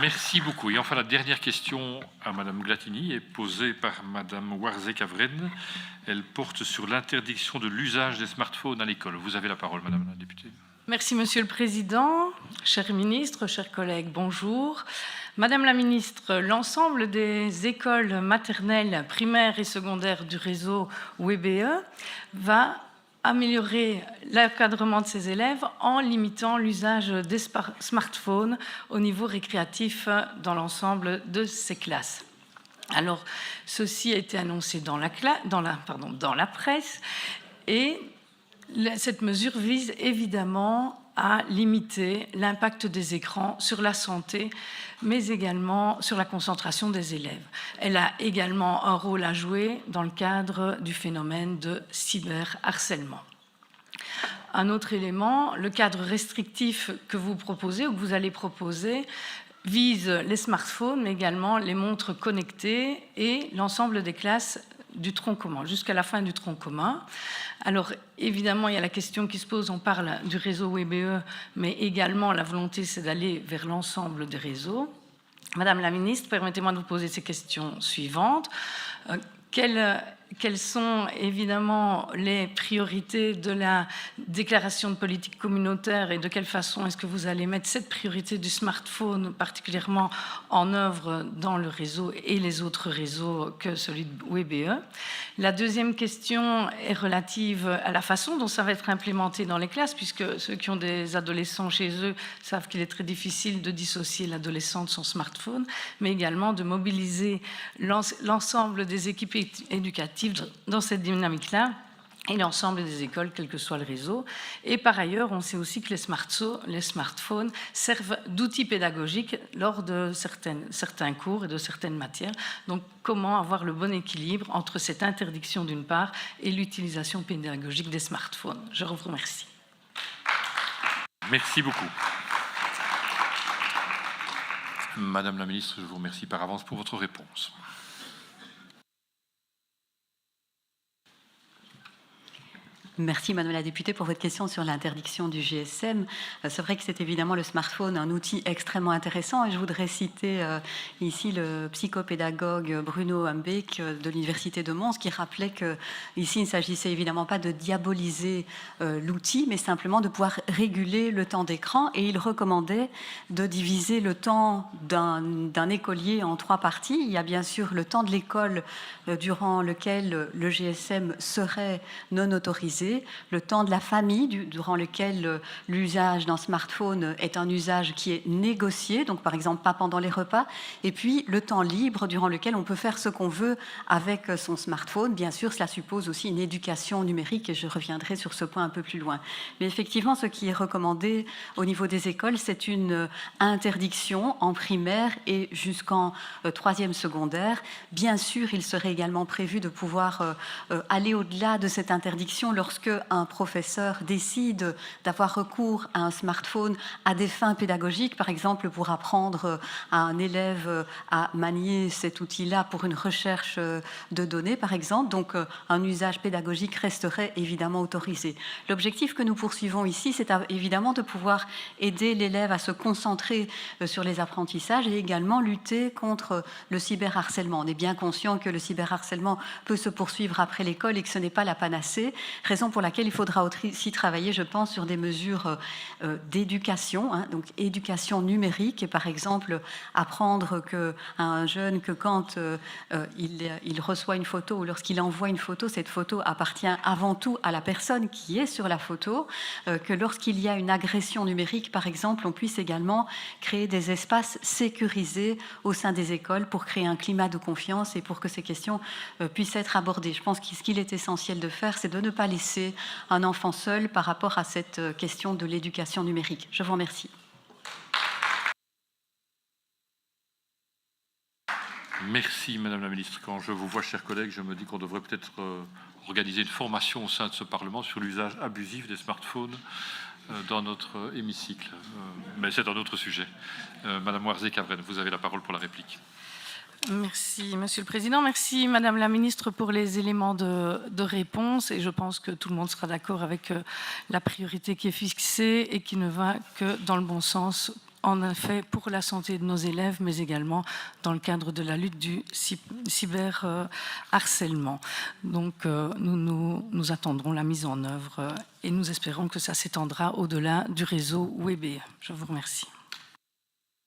Merci beaucoup. Et enfin, la dernière question à Madame Glatini est posée par Madame Warzek-Avren. Elle porte sur l'interdiction de l'usage des smartphones à l'école. Vous avez la parole, Madame la députée. Merci, Monsieur le Président. Chers ministres, chers collègues, bonjour. Madame la ministre, l'ensemble des écoles maternelles, primaires et secondaires du réseau WBE va améliorer l'encadrement de ses élèves en limitant l'usage des smartphones au niveau récréatif dans l'ensemble de ses classes. Alors, ceci a été annoncé dans la presse et cette mesure vise évidemment à limiter l'impact des écrans sur la santé, mais également sur la concentration des élèves. Elle a également un rôle à jouer dans le cadre du phénomène de cyberharcèlement. Un autre élément, le cadre restrictif que vous proposez ou que vous allez proposer vise les smartphones, mais également les montres connectées et l'ensemble des classes du tronc commun, jusqu'à la fin du tronc commun. Alors, évidemment, il y a la question qui se pose, on parle du réseau WBE, mais également la volonté, c'est d'aller vers l'ensemble des réseaux. Madame la ministre, permettez-moi de vous poser ces questions suivantes. Quelles sont évidemment les priorités de la déclaration de politique communautaire et de quelle façon est-ce que vous allez mettre cette priorité du smartphone particulièrement en œuvre dans le réseau et les autres réseaux que celui de WBE? La deuxième question est relative à la façon dont ça va être implémenté dans les classes, puisque ceux qui ont des adolescents chez eux savent qu'il est très difficile de dissocier l'adolescent de son smartphone, mais également de mobiliser l'ensemble des équipes éducatives dans cette dynamique-là et l'ensemble des écoles, quel que soit le réseau. Et par ailleurs, on sait aussi que les smartphones servent d'outils pédagogiques lors de certains cours et de certaines matières. Donc, comment avoir le bon équilibre entre cette interdiction d'une part et l'utilisation pédagogique des smartphones? Je vous remercie. Merci beaucoup. Madame la ministre, je vous remercie par avance pour votre réponse. Merci Madame la députée pour votre question sur l'interdiction du GSM. C'est vrai que c'est évidemment le smartphone un outil extrêmement intéressant et je voudrais citer ici le psychopédagogue Bruno Humbeek de l'Université de Mons qui rappelait qu'ici il ne s'agissait évidemment pas de diaboliser l'outil mais simplement de pouvoir réguler le temps d'écran et il recommandait de diviser le temps d'un écolier en 3 parties. Il y a bien sûr le temps de l'école durant lequel le GSM serait non autorisé, le temps de la famille durant lequel l'usage d'un smartphone est un usage qui est négocié, donc par exemple pas pendant les repas, et puis le temps libre durant lequel on peut faire ce qu'on veut avec son smartphone. Bien sûr, cela suppose aussi une éducation numérique et je reviendrai sur ce point un peu plus loin. Mais effectivement, ce qui est recommandé au niveau des écoles, c'est une interdiction en primaire et jusqu'en 3e secondaire. Bien sûr, il serait également prévu de pouvoir aller au-delà de cette interdiction lorsque un professeur décide d'avoir recours à un smartphone à des fins pédagogiques, par exemple pour apprendre à un élève à manier cet outil-là pour une recherche de données, par exemple. Donc, un usage pédagogique resterait évidemment autorisé. L'objectif que nous poursuivons ici, c'est évidemment de pouvoir aider l'élève à se concentrer sur les apprentissages et également lutter contre le cyberharcèlement. On est bien conscient que le cyberharcèlement peut se poursuivre après l'école et que ce n'est pas la panacée, raison pour laquelle il faudra aussi travailler, je pense, sur des mesures d'éducation, donc éducation numérique, et par exemple apprendre à un jeune que quand il reçoit une photo ou lorsqu'il envoie une photo, cette photo appartient avant tout à la personne qui est sur la photo, que lorsqu'il y a une agression numérique, par exemple, on puisse également créer des espaces sécurisés au sein des écoles pour créer un climat de confiance et pour que ces questions puissent être abordées. Je pense que ce qu'il est essentiel de faire, c'est de ne pas laisser un enfant seul par rapport à cette question de l'éducation numérique. Je vous remercie. Merci Madame la Ministre. Quand je vous vois, chers collègues, je me dis qu'on devrait peut-être organiser une formation au sein de ce Parlement sur l'usage abusif des smartphones dans notre hémicycle. Mais c'est un autre sujet. Madame Warzek-Avren, vous avez la parole pour la réplique. Merci, Monsieur le Président. Merci, Madame la Ministre, pour les éléments de réponse. Et je pense que tout le monde sera d'accord avec la priorité qui est fixée et qui ne va que dans le bon sens en effet pour la santé de nos élèves, mais également dans le cadre de la lutte du cyberharcèlement. Donc nous attendrons la mise en œuvre et nous espérons que ça s'étendra au-delà du réseau WebE. Je vous remercie.